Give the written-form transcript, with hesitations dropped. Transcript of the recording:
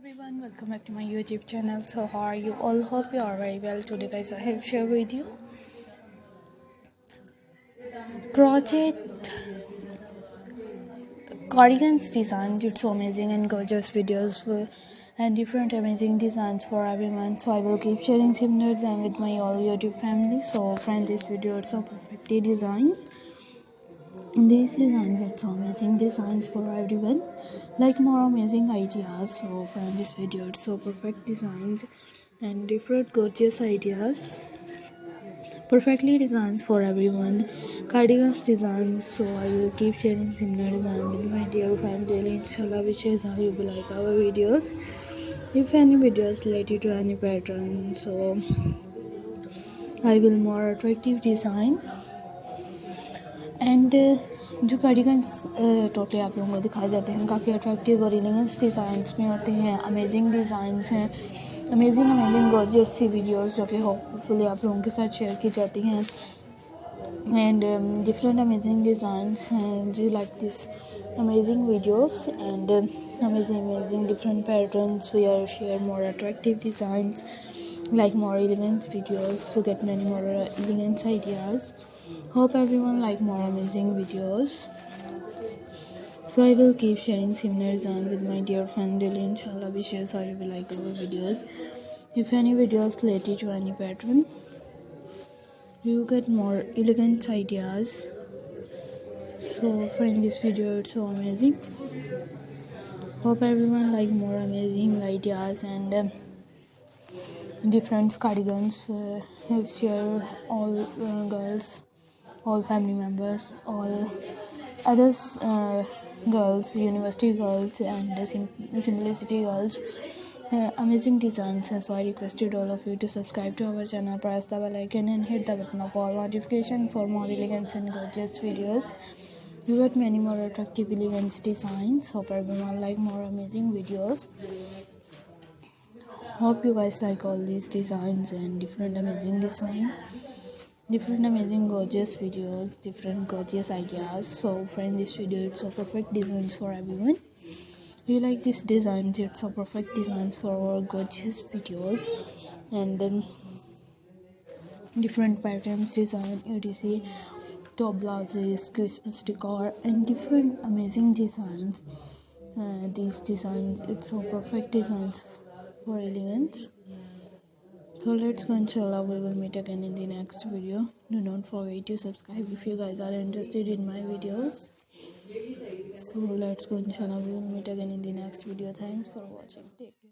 Everyone, welcome back to my YouTube channel. So how are you all? Hope you are very well. Today guys, I have shared with you crochet cardigans design. It's so amazing and gorgeous videos and different amazing designs for everyone. So I will keep sharing similar design with my all YouTube family. So friend, this video is so perfectly designs. These designs are so amazing designs for everyone, like more amazing ideas. So from this video it's so perfect designs and different gorgeous ideas, perfectly designs for everyone, cardigans designs. So I will keep sharing similar design with my dear friend daily, inshallah, which is how you will like our videos. If any videos related to any pattern, so I will more attractive design and जो cardigans totally आप लोगों को दिखाए जाते हैं काफ़ी attractive और elegance designs में होते हैं, अमेजिंग डिज़ाइंस हैं, अमेजिंग गॉर्जियस सी वीडियोस जो कि होपफुली आप लोगों के साथ शेयर की जाती हैं एंड डिफरेंट अमेजिंग डिज़ाइंस हैं. जो like this amazing videos and amazing different patterns we are share more attractive designs like more elegant videos to get many more elegant ideas. Hope everyone like more amazing videos. So I will keep sharing similar design with my dear friend Dilly, inshallah, wishes I will like our videos. If any videos related to any pattern, you get more elegant ideas. So friend, this video is so amazing. Hope everyone like more amazing ideas and different cardigans. Share all girls, all family members, all others, girls, university girls and simplicity girls, amazing designs. So I requested all of you to subscribe to our channel, press the bell icon and hit the button of all notification for more elegant and gorgeous videos. You get many more attractive elegant designs. Hope everyone like more amazing videos. Hope you guys like all these designs and different amazing design, different amazing gorgeous videos, different gorgeous ideas. So friend, this video it's so perfect designs for everyone. You like these designs, it's so perfect designs for our gorgeous videos and then different patterns design, etc, top blouses, Christmas decor and different amazing designs. These designs it's so perfect designs for elegance. So let's go, inshallah, we will meet again in the next video. Do not forget to subscribe if you guys are interested in my videos. So let's go, inshallah, we will meet again in the next video. Thanks for watching. Take care.